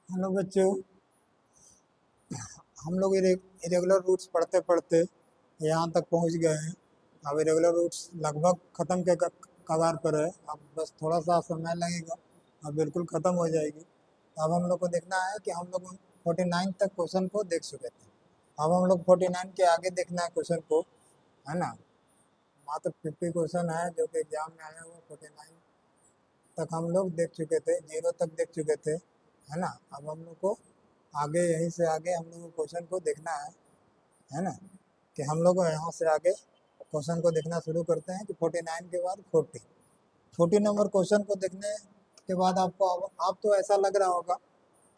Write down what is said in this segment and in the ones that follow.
Hello बच्चों, हम लोग इरेगुलर रूट्स पढ़ते पढ़ते यहाँ तक पहुँच गए हैं। अब इरेगुलर रूट्स लगभग ख़त्म के कगार पर है। अब बस थोड़ा सा समय लगेगा, अब बिल्कुल ख़त्म हो जाएगी। अब हम लोग को देखना है कि हम लोग 49 तक क्वेश्चन को देख चुके थे। अब हम लोग 49 के आगे देखना है क्वेश्चन को, है ना। मात्र 50 क्वेश्चन है जो कि एग्जाम में आया हुआ। 49 तक हम लोग देख चुके थे, 0 तक देख चुके थे, है ना। अब हम लोग को आगे, यहीं से आगे हम लोग को क्वेश्चन को देखना है ना। कि हम लोग यहाँ से आगे क्वेश्चन को देखना शुरू करते हैं कि 49 के बाद 40 नंबर क्वेश्चन को देखने के बाद आपको अब तो ऐसा लग रहा होगा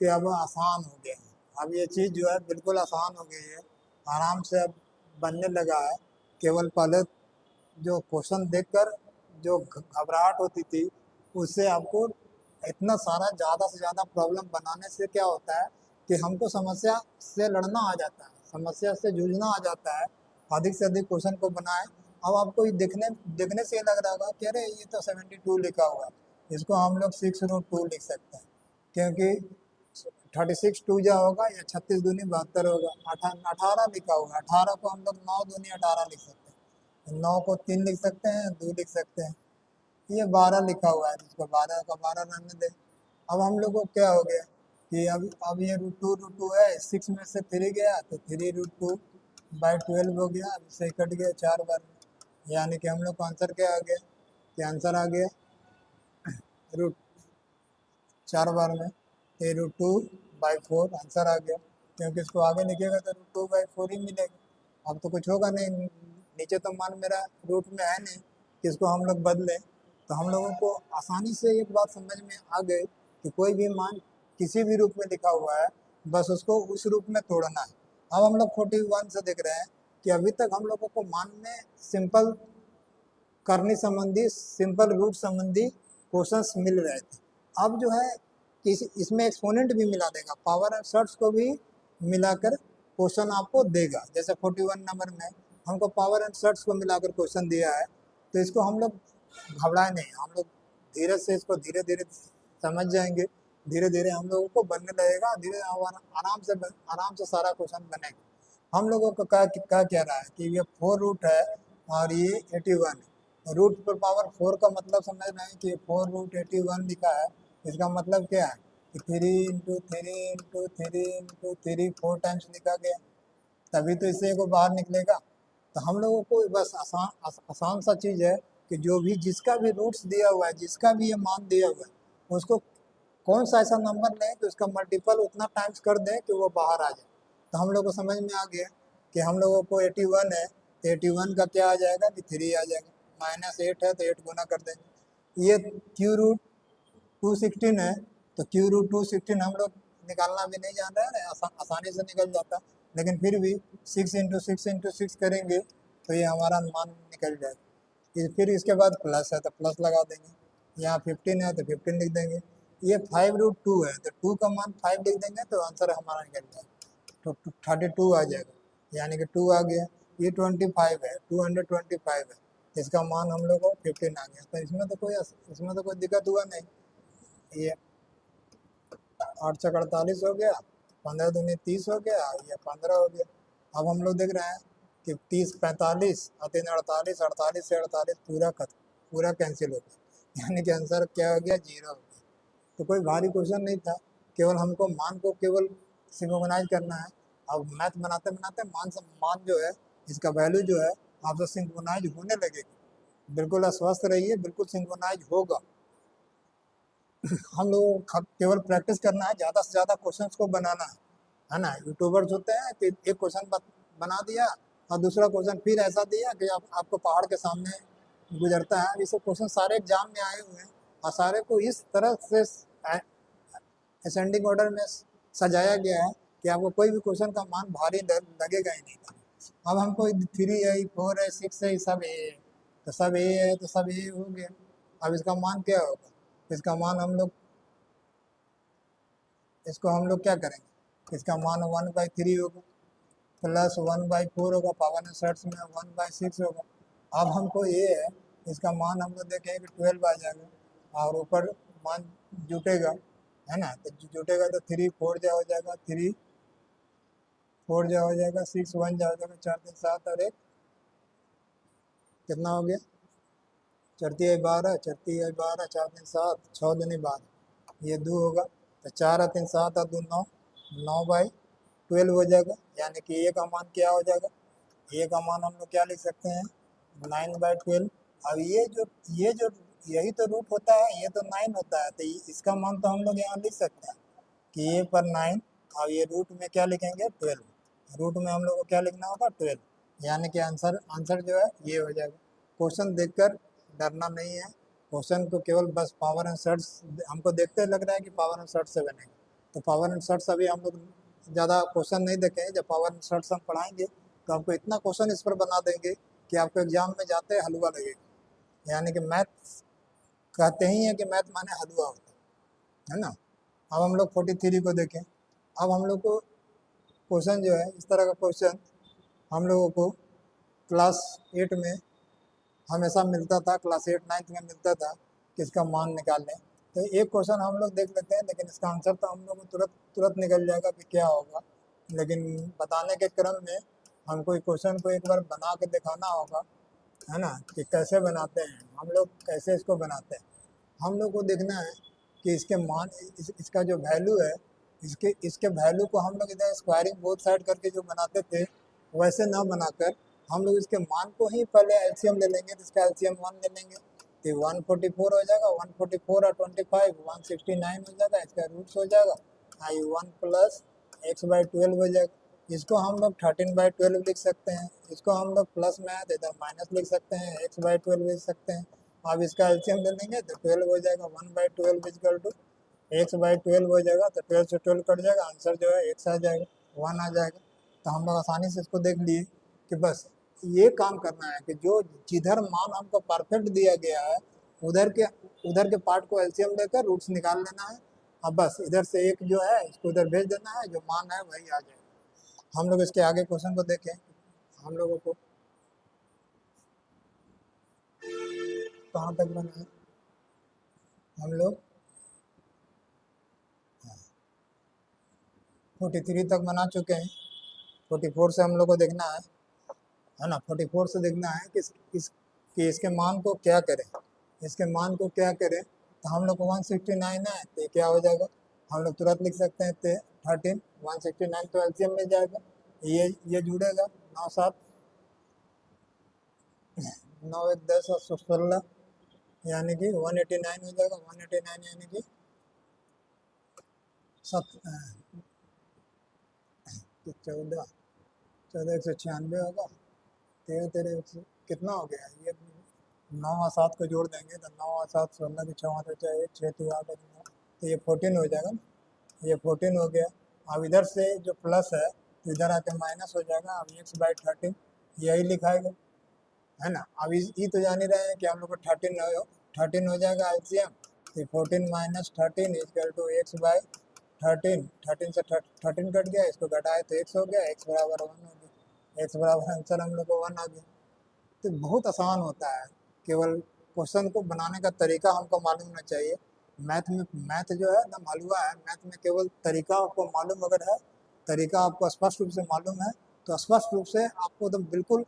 कि अब आसान हो गया है। अब ये चीज़ जो है बिल्कुल आसान हो गई है, आराम से अब बनने लगा है। केवल पहले जो क्वेश्चन देखकर जो घबराहट होती थी, उससे आपको इतना सारा ज़्यादा से ज़्यादा प्रॉब्लम बनाने से क्या होता है कि हमको समस्या से लड़ना आ जाता है, समस्या से जूझना आ जाता है। अधिक से अधिक क्वेश्चन को बनाए। अब आपको ये देखने से ये लग रहा होगा कि अरे ये तो 72 लिखा हुआ है, इसको हम लोग 6√2 लिख सकते हैं, क्योंकि 36 टू जा होगा या 36 दूनी 72 होगा। 18 लिखा हुआ है, 18 को हम लोग 9 दूनी 18 लिख सकते हैं, 9 को 3 लिख सकते हैं, 2 लिख सकते हैं। ये 12 लिखा हुआ है, जिसको 12 का 12 रहने दे। अब हम लोग को क्या हो गया कि अब ये √2 है, 6 में से 3 गया तो 3√2/12 हो गया। अब इसे कट गया 4 बार में, यानी कि हम लोग का आंसर क्या आ गया कि आंसर आ गया रूट 4 बार में √2/4 आंसर आ गया। क्योंकि इसको आगे लिखेगा तो √2/4 ही मिलेगा। अब तो कुछ होगा नहीं, नीचे तो मान मेरा रूट में है नहीं कि इसको हम लोग बदलें। तो हम लोगों को आसानी से एक बात समझ में आ गई कि कोई भी मान किसी भी रूप में लिखा हुआ है, बस उसको उस रूप में तोड़ना है। अब हम लोग 41 से देख रहे हैं कि अभी तक हम लोगों को मान में सिंपल करनी संबंधी, सिंपल रूट संबंधी क्वेश्चंस मिल रहे थे। अब जो है इसमें एक्सपोनेंट भी मिला देगा, पावर एंड सर्ट्स को भी मिलाकर क्वेश्चन आपको देगा। जैसे 41 नंबर में हमको पावर एंड सर्ट्स को मिलाकर क्वेश्चन दिया है, तो इसको हम लोग घबराए नहीं, हम लोग धीरे से इसको धीरे धीरे समझ जाएंगे। धीरे धीरे हम लोगों को बनने लगेगा, धीरे आराम से सारा क्वेश्चन बनेगा। हम लोगों को क्या कह रहा है कि ये 4 रूट है और ये 81 है। रूट पर पावर 4 का मतलब समझ रहे हैं कि 4√81 लिखा है। इसका मतलब क्या है कि 3 × 3 × 3 × 3 4 टाइम्स लिखा गया, तभी तो इससे को बाहर निकलेगा। तो हम लोगों को बस आसान सा चीज़ है कि जो भी जिसका भी रूट्स दिया हुआ है, जिसका भी ये मान दिया हुआ है, उसको कौन सा ऐसा नंबर लें कि उसका मल्टीपल उतना टाइम्स कर दें कि वो बाहर आ जाए। तो हम लोग को समझ में आ गया कि हम लोगों को 81 है तो 81 का क्या आ जाएगा कि 3 आ जाएगा। -8 है तो 8 गुना कर देंगे। ये Q√216 है, तो Q√216 हम लोग निकालना भी नहीं जान रहे हैं, आसानी से निकल जाता। लेकिन फिर भी 6 × 6 × 6 करेंगे तो ये हमारा मान निकल जाएगा। फिर इसके बाद प्लस है तो प्लस लगा देंगे, यहाँ 15 है तो 15 लिख देंगे। ये 5√2 है तो 2 का मान 5 लिख देंगे तो आंसर हमारा निकल जाएगा, तो 32 आ जाएगा, यानी कि 2 आ गया। ये 25 है, 225 है, इसका मान हम लोग को 15 आ गया। तो इसमें तो कोई दिक्कत हुआ नहीं। ये 8 × 48 हो गया, 15 दूनी 30 हो गया, ये 15 हो गया। अब हम लोग देख रहे हैं कि 30 45 और 3 48, 48 से 48 पूरा कैंसिल हो गया, यानी कि आंसर क्या हो गया 0 हो गया। तो कोई भारी क्वेश्चन नहीं था, केवल हमको मान को केवल सिंक्रोनाइज करना है। अब मैथ बनाते बनाते मान जो है, इसका वैल्यू जो है आपसे सिंक्रोनाइज होने लगेगी। बिल्कुल अस्वस्थ रहिए, बिल्कुल सिंक्रोनाइज होगा। हम लोगों को केवल प्रैक्टिस करना है, ज़्यादा से ज़्यादा क्वेश्चंस को बनाना है ना। यूट्यूबर्स होते हैं कि एक क्वेश्चन बना दिया और दूसरा क्वेश्चन फिर ऐसा दिया कि आपको पहाड़ के सामने गुजरता है। ये सब क्वेश्चन सारे एग्जाम में आए हुए हैं और सारे को इस तरह से असेंडिंग ऑर्डर में सजाया गया है कि आपको कोई भी क्वेश्चन का मान भारी लगेगा ही नहीं। अब हमको 3 है, 4 है, 6 है, सब ए है, तो सब ए है तो सब ए हो गया। अब इसका मान क्या होगा, इसका मान इसको हम लोग क्या करेंगे, इसका मान 1/3 होगा, प्लस 1/4 होगा, पावर एंड सर्ट्स में 1/6 होगा। अब हमको ये है, इसका मान हम लोग देखेंगे कि 12 आ जाएगा और ऊपर मान जुटेगा, है ना। तो जुटेगा तो 3 4 जा हो जाएगा, 3 4 जा हो जाएगा, 6 1 जा हो जाएगा, 4 3 7 और एक कितना हो गया, 4 3 12, 4 3 12, 4 3 7, 6 दूनी 12, ये 2 होगा। तो 4 और 3 7 और 2 9, 9/12 हो जाएगा। यानी कि ए का मान क्या हो जाएगा, ए का मान हम लोग क्या लिख सकते हैं, 9/12। अब ये जो यही तो रूट होता है, ये तो 9 होता है, तो इसका मान तो हम लोग यहाँ लिख सकते हैं कि ए पर 9, और ये रूट में क्या लिखेंगे 12, रूट में हम लोग को क्या लिखना होगा 12, यानी कि आंसर आंसर जो है ये हो जाएगा। क्वेश्चन देखकर डरना नहीं है, क्वेश्चन को केवल बस पावर एंड शर्ट्स हमको देखते लग रहा है कि पावर एंड शर्ट से बनेगा, तो पावर एंड शर्ट्स अभी हम लोग ज़्यादा क्वेश्चन नहीं देखेंगे। जब पावर एंड शर्ट्स हम पढ़ाएंगे तो आपको इतना क्वेश्चन इस पर बना देंगे कि आपको एग्जाम में जाते हलवा लगेगा। यानी कि मैथ कहते ही हैं कि मैथ माने हलवा होता है ना। अब हम लोग 43 को देखें। अब हम लोग को क्वेश्चन जो है इस तरह का क्वेश्चन हम लोगों को क्लास 8 में हमेशा मिलता था, क्लास 8 9 में मिलता था कि इसका मान निकालें। तो एक क्वेश्चन हम लोग देख लेते हैं, लेकिन इसका आंसर तो हम लोग को तुरंत तुरंत निकल जाएगा कि क्या होगा, लेकिन बताने के क्रम में हमको इस क्वेश्चन को एक बार बना के दिखाना होगा, है ना, कि कैसे बनाते हैं हम लोग, कैसे इसको बनाते हैं। हम लोग को देखना है कि इसके मान इसका जो वैल्यू है, इसके वैल्यू को हम लोग इधर स्क्वायरिंग बोथ साइड करके जो बनाते थे वैसे ना बनाकर हम लोग इसके मान को ही पहले एलसीएम ले लेंगे। तो इसका एलसीएम 1 ले लेंगे तो 144 हो जाएगा, 144 और 25 169 हो जाएगा, इसका रूट्स हो जाएगा आई 1 प्लस x/12 हो जाएगा। इसको हम लोग 13/12 लिख सकते हैं, इसको हम लोग प्लस में है तो इधर माइनस लिख सकते हैं, x/12 लिख सकते हैं। अब इसका एलसीएम ले लेंगे तो 12 हो जाएगा, 1/12 इक्वल टू x/12 हो जाएगा। तो 12 से 12 कट जाएगा, आंसर जो है x आ जाएगा, 1 आ जाएगा। तो हम लोग आसानी से इसको देख लिए कि बस ये काम करना है कि जो जिधर मान हमको परफेक्ट दिया गया है उधर के पार्ट को एलसीएम लेकर रूट्स निकाल लेना है। अब बस इधर से एक जो है इसको उधर भेज देना है, जो मान है वही आ जाएगा। हम लोग इसके आगे क्वेश्चन को देखें। हम लोगों को कहाँ तक बना है, हम लोग 43 तक बना चुके हैं। 44 से हम लोग को देखना है ना, 44 से देखना है कि इसके मान को क्या करें, इसके मान को क्या करें। तो हम लोग को 169 है तो क्या हो जाएगा, हम लोग तुरंत लिख सकते हैं 13 169 तो एलसीएम मिल जाएगा, ये जुड़ेगा 9 7 9 1 10 और 16, यानी कि 189 हो जाएगा, 189 यानी कि 14 14 196 होगा, 13 13 कितना हो गया ये, 9 और 7 को जोड़ देंगे तो 9 और 7 16 की 6 तो चाहे 6 2 8 9, तो ये 14 हो जाएगा ना, ये 14 हो गया। अब इधर से जो प्लस है तो इधर आके माइनस हो जाएगा। अब x/13 यही लिखाएगा, है ना। अब ये तो जान ही रहे हैं कि हम लोग को 13 हो जाएगा एलसीएम, तो 14 माइनस 13 इक्वल टू x/13, 13 से 13 कट गया, इसको घटाए तो x हो गया, x बराबर 1 हो गया, x बराबर आंसर हम लोग को 1 आ गया। तो बहुत आसान होता है, केवल क्वेश्चन को बनाने का तरीका हमको मालूम होना चाहिए। मैथ जो है एकदम हलवा है, मैथ में केवल तरीका आपको मालूम अगर है, तरीका आपको स्पष्ट रूप से मालूम है तो स्पष्ट रूप से आपको एकदम बिल्कुल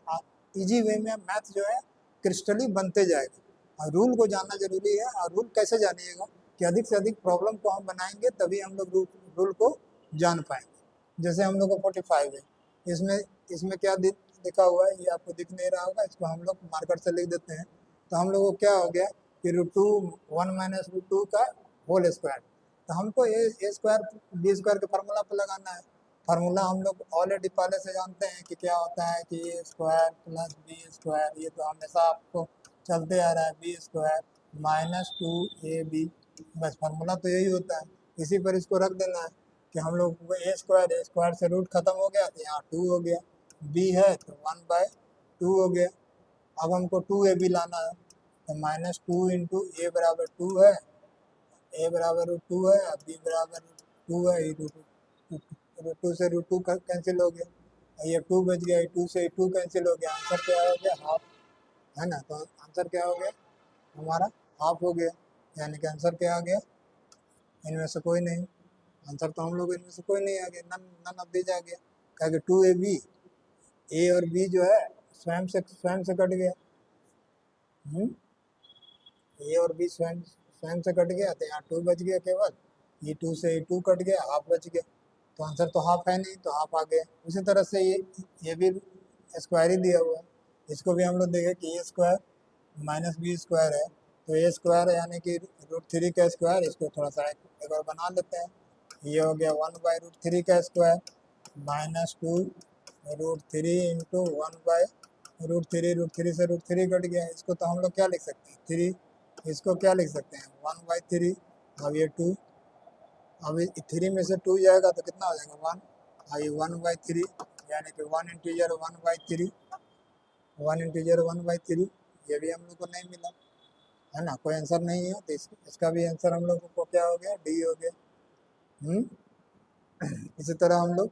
इजी वे में मैथ जो है क्रिस्टली बनते जाएगा। और रूल को जानना जरूरी है, और रूल कैसे जानिएगा कि अधिक से अधिक प्रॉब्लम को हम बनाएंगे तभी हम लोग रूल को जान पाएंगे। जैसे हम लोग को 45 है, इसमें इसमें क्या लिखा हुआ है ये आपको दिख नहीं रहा होगा, इसको हम लोग मार्कर से लिख देते हैं। तो हम लोग को क्या हो गया कि √2 1 माइनस √2 का होल स्क्वायर। तो हमको ए स्क्वायर बी स्क्वायर के फार्मूला पर लगाना है। फार्मूला हम लोग ऑलरेडी पहले से जानते हैं कि क्या होता है कि ए स्क्वायर प्लस बी स्क्वायर, ये तो हमेशा आपको चलते आ रहा है, बी स्क्वायर माइनस 2ab, बस फार्मूला तो यही होता है। इसी पर इसको रख देना है कि हम लोग को ए स्क्वायर से रूट खत्म हो गया तो यहाँ 2 हो गया, बी है तो 1/2 हो गया। अब हमको 2ab लाना है तो -2 इंटू ए बराबर 2 है, ए बराबर √2 है, अब बी बराबर 2 है, √2 से √2 कैंसिल हो गया, ये 2 बच गया, 2 से 2 कैंसिल हो गया, आंसर क्या हो गया हाफ, है ना। तो आंसर क्या हो गया हमारा हाफ हो गया, यानी कि आंसर क्या आ गया इनमें से कोई नहीं, आंसर तो हम लोग इनमें से कोई नहीं आ गया, नन नन ऑफ दीज आ गया। कहा कि 2ab, ए और बी जो है स्वयं से कट गया। ए और बी स्वयं स्वयं से कट गया, तो यहाँ 2 बच गया केवल, ये 2 से 2 कट गया, हाफ बच गया, तो आंसर तो हाफ है नहीं, तो हाफ आ गया। उसी तरह से ये भी स्क्वायर ही दिया हुआ है, इसको भी हम लोग देखें कि ए स्क्वायर माइनस बी स्क्वायर है, तो ए स्क्वायर यानी कि √3 का स्क्वायर, इसको थोड़ा सा एक बार बना लेते हैं। ये हो गया 1/√3 का स्क्वायर माइनस 2√3 इंटू 1/√3, से √3 कट गया, इसको तो हम लोग क्या लिख सकते हैं 3, इसको क्या लिख सकते हैं 1/3। अब ये 2, अब 3 में से 2 जाएगा तो कितना हो जाएगा 1, और ये 1/3 यानी कि 1 इंटीजर 1/3, 1 इंटीजर 1/3, ये भी हम लोग को नहीं मिला, है ना, कोई आंसर नहीं है, तो इसका भी आंसर हम लोग को क्या हो गया, डी हो गया। इसी तरह हम लोग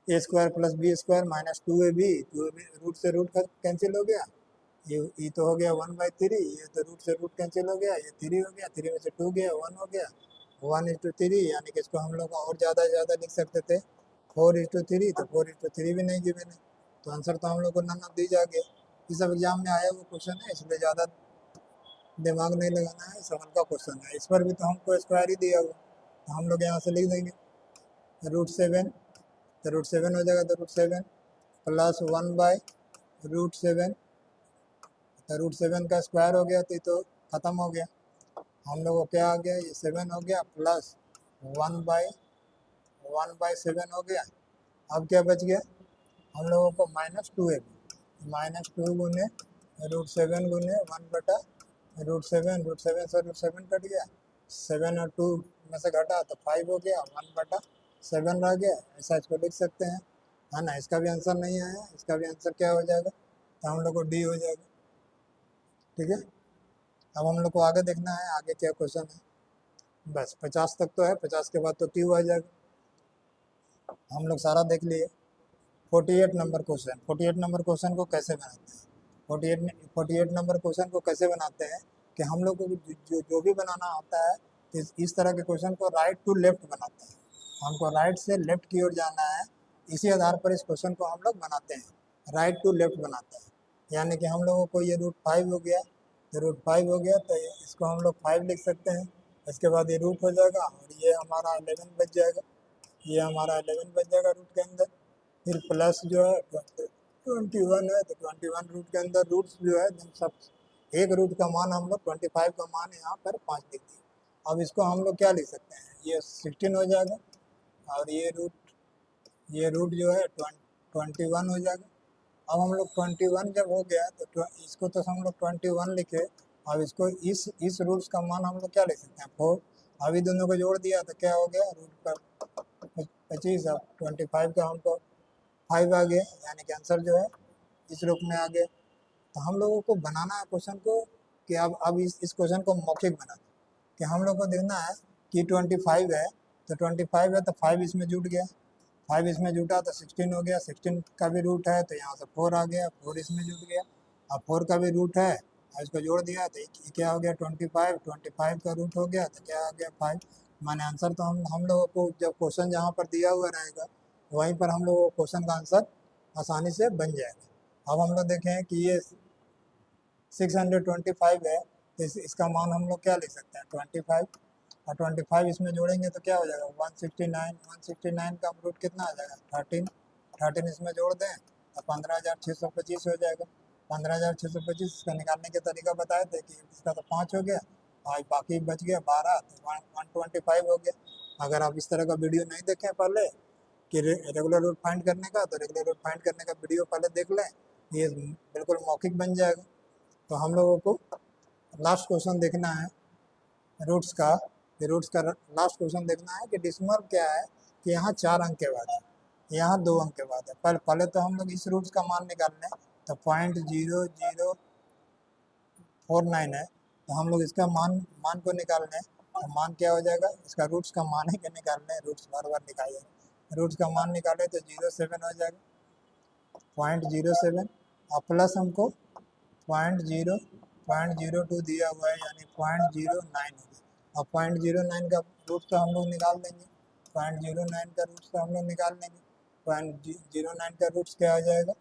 A square plus B square minus 2ab, root से रूट कैंसिल हो गया, ये तो हो गया 1/3, ये तो रूट से रूट कैंसिल हो गया, ये 3 हो गया, 3 में से 2 गया 1 हो गया, 1:3, यानी कि इसको हम लोग और ज़्यादा लिख सकते थे 4:3, तो 4:3 भी नहीं गिवन है, तो आंसर तो हम लोग को नन ऑफ दीज आ गया। इस सब एग्जाम में आया हुआ क्वेश्चन है, इसलिए ज़्यादा दिमाग नहीं लगाना है, समझ का क्वेश्चन है, इस पर भी तो हमको स्क्वायर ही दिया हुआ, तो हम लोग यहाँ से लिख देंगे √7, तो √7 हो जाएगा, तो √7 प्लस 1/√7, तो √7 का स्क्वायर हो गया, तो ये तो ख़त्म हो गया, हम लोग को क्या आ गया, ये 7 हो गया प्लस 1/7 हो गया। अब क्या बच गया, हम लोगों को -2ab, -2 गुने √7 गुने 1/√7, √7 से √7 कट गया, 7 और 2 में से घटा तो 5 हो गया, 1/7 रह गया, ऐसा इसको लिख सकते हैं, है ना। इसका भी आंसर नहीं आया, इसका भी आंसर क्या हो जाएगा, तो हम लोग को डी हो जाएगा, ठीक है। अब हम लोग को आगे देखना है, आगे क्या क्वेश्चन है, बस 50 तक तो है, 50 के बाद तो क्यू आ जाएगा, हम लोग सारा देख लिए। 48 नंबर क्वेश्चन, 48 नंबर क्वेश्चन को कैसे बनाते हैं, 48 नंबर क्वेश्चन को कैसे बनाते हैं कि हम लोग को जो भी बनाना आता है, इस तरह के क्वेश्चन को राइट टू लेफ्ट बनाते हैं, हमको राइट से लेफ्ट की ओर जाना है, इसी आधार पर इस क्वेश्चन को हम लोग बनाते हैं, राइट टू लेफ्ट बनाते हैं, यानी कि हम लोगों को ये √5 हो गया, तो √5 हो गया, तो इसको हम लोग 5 लिख सकते हैं, इसके बाद ये रूट हो जाएगा, और ये हमारा 11 बच जाएगा, ये हमारा 11 बच जाएगा रूट के अंदर, फिर प्लस जो है 21 है, तो 21 रूट के अंदर रूट्स जो है सब, एक रूट का मान हम लोग 25 का मान यहाँ पर 5 लिख दिए। अब इसको हम लोग क्या लिख सकते हैं, ये 16 हो जाएगा, और ये रूट जो है 21 हो जाएगा। अब हम लोग 21 जब हो गया, तो इसको तो हम लोग 21 लिखे, अब इसको इस रूट्स का मान हम लोग क्या लिख सकते हैं 4, अभी दोनों को जोड़ दिया तो क्या हो गया, रूट का 25, अब 25 का हमको 5 आ गया, यानी कि आंसर जो है इस रूप में आ गया। तो हम लोगों को बनाना है क्वेश्चन को, कि अब इस क्वेश्चन को मौखिक बना दें, कि हम लोग को देखना है कि 25 है, तो 25 है तो 5 इसमें जुट गया, 5 इसमें जुटा तो 16 हो गया, 16 का भी रूट है तो यहाँ से 4 आ गया, 4 इसमें जुट गया, अब 4 का भी रूट है, और इसको जोड़ दिया तो क्या हो गया 25 का रूट हो गया, तो क्या आ गया 5, माने आंसर तो हम लोगों को जब क्वेश्चन जहाँ पर दिया हुआ रहेगा वहीं पर हम लोगों को क्वेश्चन का आंसर आसानी से बन जाएगा। अब हम लोग देखें कि ये 625 है, तो इसका मान हम लोग क्या लिख सकते हैं 25, और 25 इसमें जोड़ेंगे तो क्या हो जाएगा 169 का रूट कितना आ जाएगा 13 इसमें जोड़ दें तो 15,625 हो जाएगा। 15,625 इसका निकालने के तरीका बताए थे कि इसका तो 5 हो गया, और बाकी बच गया 12, तो 125 हो गया। अगर आप इस तरह का वीडियो नहीं देखें पहले कि रेगुलर रूट फाइंड करने का, तो रेगुलर रूट फाइंड करने का वीडियो पहले देख लें, ये बिल्कुल मौखिक बन जाएगा। तो हम लोगों को लास्ट क्वेश्चन देखना है रूट्स का, रूट्स का लास्ट क्वेश्चन देखना है कि डिसिमल क्या है, कि यहाँ 4 अंक के बाद है, यहाँ 2 अंक के बाद है, पहले तो हम लोग इस रूट्स का मान निकाल लें, तो 0.0049 है, तो हम लोग इसका मान को निकाल लें, तो मान क्या हो जाएगा, इसका रूट्स का मान ही के निकाल लें, रूट्स बार बार निकाले, रूट्स का मान निकाले तो 0.7 हो जाएगा, 0.07, और प्लस हमको 0.02 दिया हुआ है, यानी 0.09 हो गया, और 0.09 का रूट तो हम लोग निकाल देंगे, 0.09 का रूट्स तो हम लोग निकाल लेंगे। 0.09 का रूट्स क्या आ जाएगा,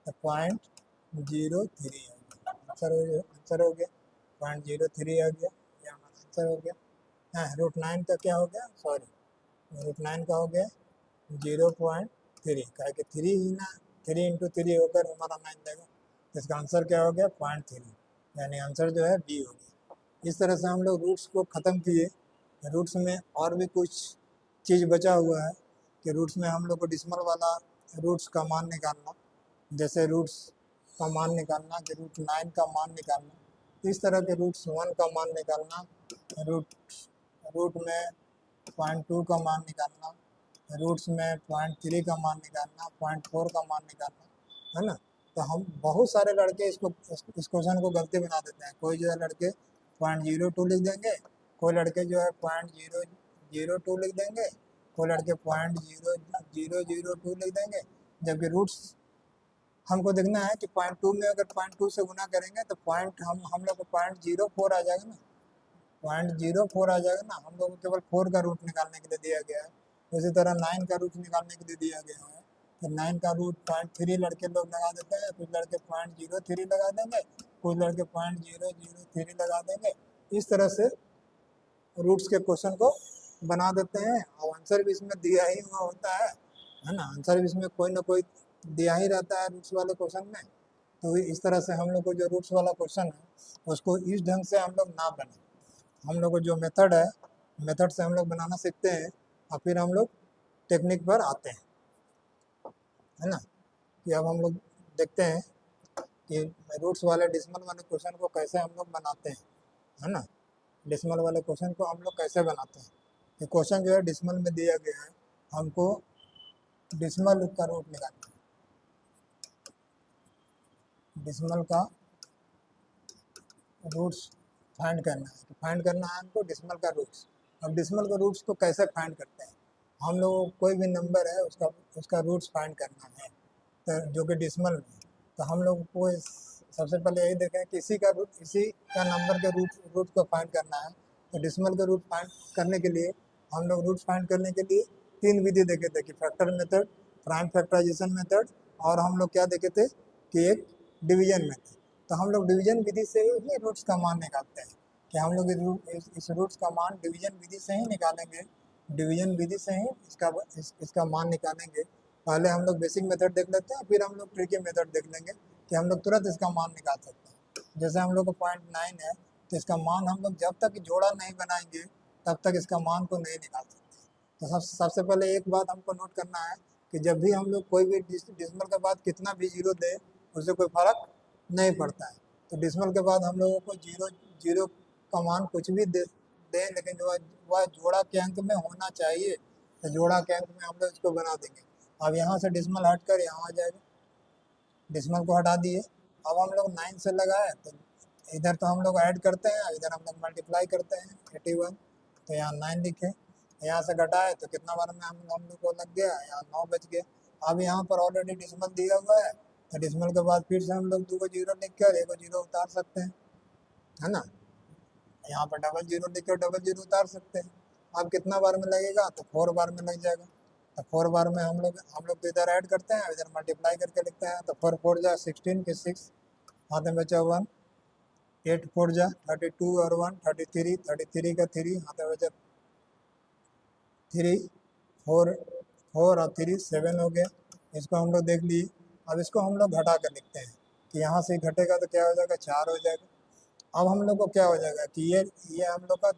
तो 0.03 आंसर हो गया 0.03 आ गया, ये हमारा आंसर हो गया। हाँ, √9 का क्या हो गया, सॉरी √9 का हो गया 0.3, क्या कि 3 ही ना, 3 इंटू 3 होकर हमारा 9 देगा। इसका आंसर क्या हो गया 0.3, यानी आंसर जो है बी हो गया। इस तरह से हम लोग रूट्स को ख़त्म किए। रूट्स में और भी कुछ चीज़ बचा हुआ है कि रूट्स में हम लोग को डिसमल वाला रूट्स का मान निकालना, जैसे रूट्स का मान निकालना कि √9 का मान निकालना, इस तरह के √1 का मान निकालना, रूट रूट में 0.2 का मान निकालना, रूट्स में 0.3 का मान निकालना, 0.4 का मान निकालना, है ना। तो हम बहुत सारे लड़के इस क्वेश्चन को गलती बना देते हैं। कोई जो है लड़के 0.02 लिख देंगे, कोई लड़के जो है 0.002 लिख देंगे, कोई लड़के 0.0002 लिख देंगे, जबकि रूट्स हमको देखना है कि 0.2 में अगर 0.2 से गुना करेंगे तो पॉइंट हम लोग को 0.04 आ जाएगा ना, 0.04 आ जाएगा ना। हम लोग को केवल 4 का रूट निकालने के लिए दिया गया है। उसी तरह 9 का रूट निकालने के लिए दिया गया है, तो 9 का रूट 0.3 लड़के लोग लगा देते हैं, कुछ लड़के 0.03 लगा देंगे, कुछ लड़के 0.003 लगा देंगे। इस तरह से रूट्स के क्वेश्चन को बना देते हैं, और आंसर भी इसमें दिया ही हुआ होता है ना। आंसर भी इसमें कोई ना कोई दिया ही रहता है रूट्स वाले क्वेश्चन में। तो इस तरह से हम लोग को जो रूट्स वाला क्वेश्चन है उसको इस ढंग से हम लोग ना बनाए। हम लोग को जो मेथड है, मेथड से हम लोग बनाना सीखते हैं और फिर हम लोग टेक्निक पर आते हैं, है ना। कि अब हम लोग देखते हैं कि रूट्स वाले डिसमल वाले क्वेश्चन को कैसे हम लोग बनाते हैं, है ना। डिसमल वाले क्वेश्चन को हम लोग कैसे बनाते हैं। ये क्वेश्चन जो है डिसमल में दिया गया है, हमको डिसमल का रूट निकालना है, डिसमल का रूट्स फाइंड करना है। तो फाइंड करना है हमको डिसमल का रूट्स। अब डिसमल का रूट्स को कैसे फाइंड करते हैं, हम लोग कोई भी नंबर है उसका रूट्स फाइंड करना है, तो जो कि डिसमल में। तो हम लोग को सबसे पहले यही देखें कि इसी का नंबर के रूट को फाइंड करना है। तो डिसमल का रूट फाइंड करने के लिए हम लोग रूट्स फाइंड करने के लिए 3 विधि देखे थे कि factor method, prime factorization method, और हम लोग क्या देखे थे कि एक डिवीजन मेथड। तो हम लोग डिवीजन विधि से ही रूट्स का मान निकालते हैं कि हम लोग इस रूट्स का मान डिवीजन विधि से ही निकालेंगे, डिवीजन विधि से ही इसका मान निकालेंगे। पहले हम लोग बेसिक मेथड देख लेते हैं, फिर हम लोग ट्रिकी मेथड देख लेंगे कि हम लोग तुरंत इसका मान निकाल सकते हैं। जैसे हम लोग को 0.9 है, तो इसका मान हम लोग जब तक जोड़ा नहीं बनाएंगे तब तक इसका मान को नहीं निकाल सकते। तो सबसे पहले एक बात हमको नोट करना है कि जब भी हम लोग कोई भी डिसमल के बाद कितना भी जीरो दे, उससे कोई फर्क नहीं पड़ता है। तो डिसमल के बाद हम लोगों को जीरो का मान कुछ भी दे, लेकिन जो वह जोड़ा के अंक में होना चाहिए, तो जोड़ा के अंक में हम लोग इसको बना देंगे। अब यहाँ से डिसमल हट कर यहाँ आ जाएगा, डिसमल को हटा दिए। अब हम लोग 9 से लगाए, तो इधर तो हम लोग ऐड करते हैं, इधर हम लोग मल्टीप्लाई करते हैं 81, तो यहाँ 9 लिखे। यहाँ से घटाए तो कितना बार में हम लोग को लग गया, यहाँ 9 बच गए। अब यहाँ पर ऑलरेडी डिसमल दिया हुआ है, तो डिसमल के बाद फिर से हम लोग 2 को जीरो लिख कर 1 को जीरो उतार सकते हैं, है ना। यहाँ पर डबल जीरो लिख कर डबल जीरो उतार सकते हैं। अब कितना बार में लगेगा, तो 4 बार में लग जाएगा। तो 4 बार में हम लोग तो इधर ऐड करते हैं, इधर मल्टीप्लाई करके लिखते हैं। तो 4 4 जा 16 के 6, हाथ में बचा 1, 8 4 जा 32 और 1 33, 33 का 3, हाथ में बचा 3, 4 4 और 3 7 हो गया। इसको हम लोग देख लिए। अब इसको हम लोग घटा कर लिखते हैं कि यहाँ से घटेगा तो क्या हो जाएगा, 4 हो जाएगा। अब हम लोग को क्या हो जाएगा कि ये हम लोग का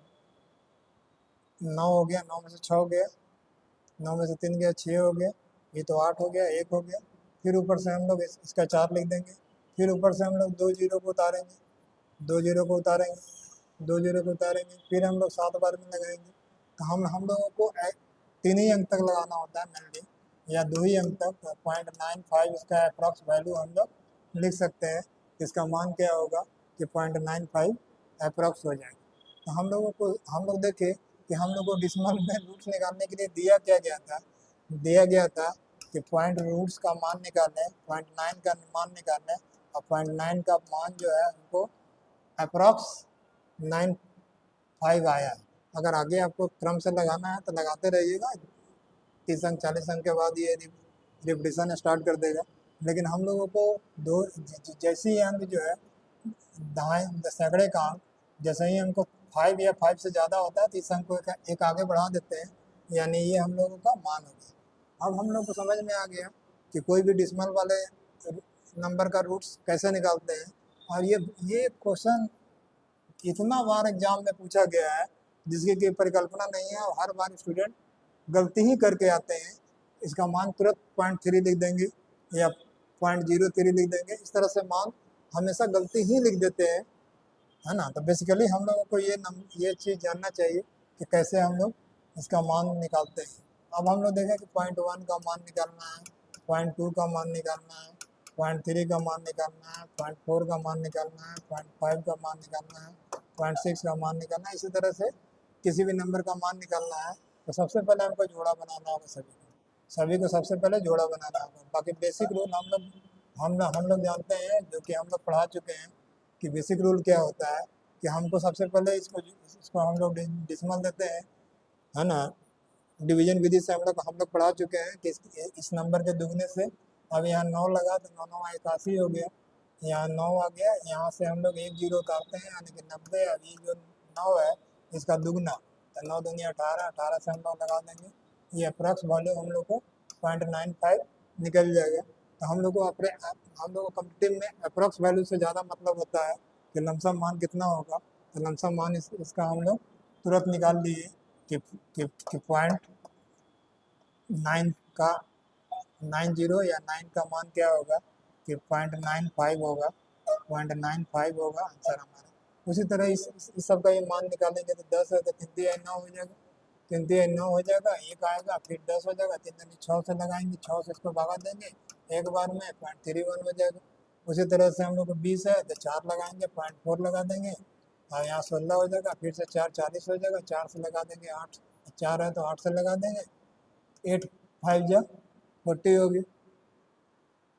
9 हो गया, 9 में से 6 हो गया, 9 में से 3 गया 6 हो गया, ये तो 8 हो गया, 1 हो गया। फिर ऊपर से हम लोग इसका 4 लिख देंगे। फिर ऊपर से हम लोग 2 जीरो को उतारेंगे, 2 जीरो को उतारेंगे, 2 जीरो को उतारेंगे। फिर हम लोग 7 बार में लगाएंगे। तो हम लोगों को 3 ही अंक तक लगाना होता है मेनली, या 2 ही अंक तक। 0.95 इसका अप्रॉक्स वैल्यू हम लोग लिख सकते हैं। इसका मान क्या होगा कि 0.95 अप्रॉक्स हो जाएगा। तो हम लोग देखें कि हम लोग को डिसमल में रूट्स निकालने के लिए दिया क्या गया था, दिया गया था कि पॉइंट रूट्स का मान निकालें, 0.9 का मान निकालें, और 0.9 का मान जो है हमको अप्रॉक्स 95 आया, अगर आगे आपको क्रम से लगाना है तो लगाते रहिएगा, 30 अंक 40 अंक के बाद ये रिपीटिशन स्टार्ट कर देगा। लेकिन हम लोगों को दो जैसे ही अंक जो है दाएं सैकड़े का अंक जैसे ही हमको 5 या 5 से ज़्यादा होता है तो इस अंक को एक आगे बढ़ा देते हैं, यानी ये हम लोगों का मान हो गया। अब हम लोग को समझ में आ गया कि कोई भी डिसिमल वाले नंबर का रूट्स कैसे निकालते हैं। और ये क्वेश्चन इतना बार एग्जाम में पूछा गया है जिसकी कोई परिकल्पना नहीं है, और हर बार स्टूडेंट गलती ही करके आते हैं। इसका मान तुरंत 0.3 लिख देंगे या 0.03 लिख देंगे, इस तरह से मान हमेशा गलती ही लिख देते हैं, है ना। तो बेसिकली हम लोगों को ये चीज़ जानना चाहिए कि कैसे हम लोग इसका मान निकालते हैं। अब हम लोग देखें कि 0.1 का मान निकालना है, 0.2 का मान निकालना है, 0.3 का मान निकालना है, 0.4 का मान निकालना है, 0.5 का मान निकालना है, 0.6 का मान निकालना है। इसी तरह से किसी भी नंबर का मान निकालना है तो सबसे पहले हमको जोड़ा बनाना होगा। सभी को सबसे पहले जोड़ा बनाना होगा। बाकी बेसिक रूल हम लोग जानते हैं, जो कि हम लोग पढ़ा चुके हैं कि बेसिक रूल क्या होता है कि हमको सबसे पहले इसको हम लोग डिसिमल देते हैं, है ना। डिवीजन विधि से हम लोग पढ़ा चुके हैं कि इस नंबर के दुगने से, अब यहाँ 9 लगा तो 9 9 81 हो गया, यहाँ 9 आ गया, यहाँ से हम लोग 1 0 उतारते हैं यानी कि 90। अब ये जो 9 है इसका दुगना, तो 9 दूनी 18, 18 से हम लोग लगा देंगे, ये अप्रॉक्स वैल्यू हम लोग को 0.95 निकल जाएगा। तो हम लोग को कम्पिटिटिव में अप्रॉक्स वैल्यू से ज़्यादा मतलब होता है कि लमसम मान कितना होगा। तो लमसम मान इसका हम लोग तुरंत निकाल लिए कि 0.9 का 90 या 9 का मान क्या होगा कि 0.95 होगा, 0.95 होगा आंसर हमारा। उसी तरह इस सब का ये मान निकालेंगे तो 10 है तो 3 3 9 हो जाएगा, 3 3 9 हो जाएगा, एक आएगा फिर 10 हो जाएगा, 3 3 6 से लगाएंगे, 6 से इसको भगा देंगे एक बार में 0.31 हो जाएगा। उसी तरह से हम लोग को 20 है तो 4 लगाएंगे, 0.4 लगा देंगे और यहाँ 16 हो जाएगा, फिर से 4 40 हो जाएगा, 4 से लगा देंगे 8, 4 है तो 8 से लगा देंगे, 8 5 जा 40 होगी।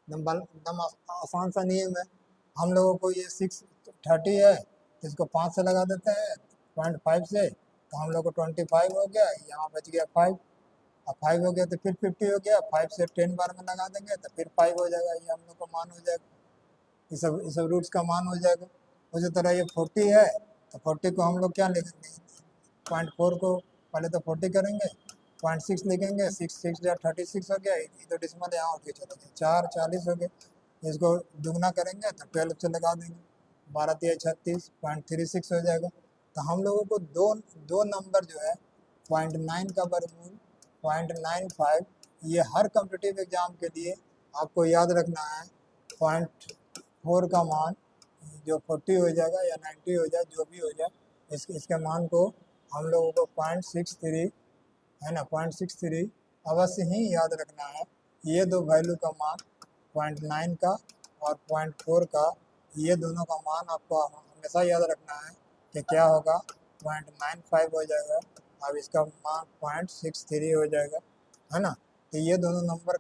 एकदम आसान सा नियम है। हम लोगों को ये 630 है तो इसको 5 से लगा देते हैं 0.5 से, तो हम लोग को 25 हो गया, यहाँ बच गया 5, अब 5 हो गया तो फिर 50 हो गया, 5 से 10 बार में लगा देंगे तो फिर 5 हो जाएगा, ये हम लोग का मान हो जाएगा, ये सब रूट्स का मान हो जाएगा। उसी तरह ये 40 है तो 40 को हम लोग क्या लिखेंगे, 0.4 को पहले तो 40 करेंगे, 0.6 लिखेंगे, 6 6 या 36 हो गया, तो डिसमल यहाँ उठ के चलेंगे, 4 40 हो गए, इसको दुगना करेंगे तो 12 से लगा देंगे, 12 3 36, 0.36 हो जाएगा। तो हम लोगों को दो नंबर जो है 0.9 का वर्गमूल 0.95, ये हर कॉम्पिटिटिव एग्जाम के लिए आपको याद रखना है। 0.4 का मान जो 40 हो जाएगा या 90 हो जाए, जो भी हो जाए, इसके मान को हम लोगों को 0.63, है ना, 0.63 अवश्य ही याद रखना है। ये दो वैल्यू का मान 0.9 का और 0.4 का, ये दोनों का मान आपको हमेशा याद रखना है कि क्या होगा, 0.95 हो जाएगा, अब इसका मान 0.63 हो जाएगा, है ना। तो ये दोनों नंबर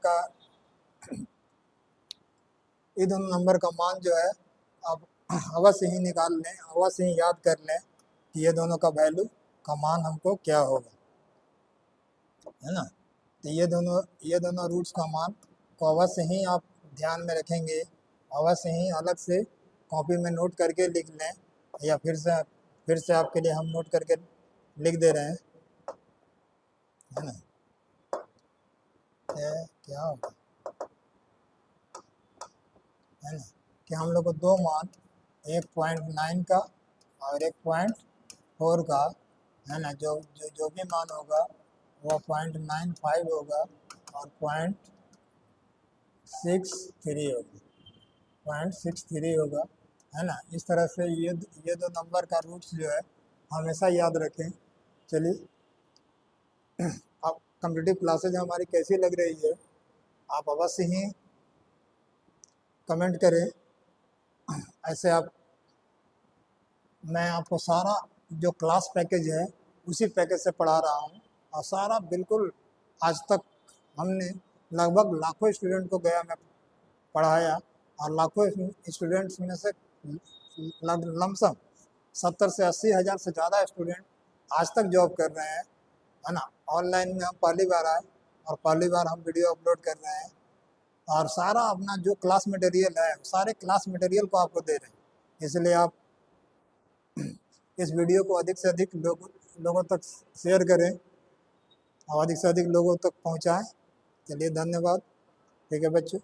का मान जो है आप अवश्य ही निकाल लें, अवश्य ही याद कर लें कि ये दोनों का वैल्यू का मान हमको क्या होगा, है ना। तो ये दोनों रूट्स का मान को अवश्य ही आप ध्यान में रखेंगे, अवश्य ही अलग से कॉपी में नोट करके लिख लें, या फिर से आपके लिए हम नोट करके लिख दे रहे हैं, है ना। क्या होगा, है ना, कि हम लोग को दो मान, एक 0.9 का और एक 0.4 का, है ना, जो भी मान होगा वो 0.95 होगा और 0.63 होगा, 0.63 होगा, है ना। इस तरह से ये दो नंबर का रूट्स जो है हमेशा याद रखें। चलिए, अब कम्पिटिटिव क्लासेज हमारी कैसी लग रही है आप अवश्य ही कमेंट करें। ऐसे मैं आपको सारा जो क्लास पैकेज है उसी पैकेज से पढ़ा रहा हूँ, और सारा बिल्कुल आज तक हमने लगभग लाखों स्टूडेंट को गया मैं पढ़ाया, और लाखों स्टूडेंट्स में से लमसम 70 से 80 हज़ार से ज़्यादा स्टूडेंट आज तक जॉब कर रहे हैं, है ना। ऑनलाइन में हम पहली बार आए और पहली बार हम वीडियो अपलोड कर रहे हैं, और सारा अपना जो क्लास मटेरियल है सारे क्लास मटेरियल को आपको दे रहे हैं। इसलिए आप इस वीडियो को अधिक से अधिक लोगों तक शेयर करें और अधिक से अधिक लोगों तक पहुंचाएं। चलिए, धन्यवाद। ठीक है बच्चों।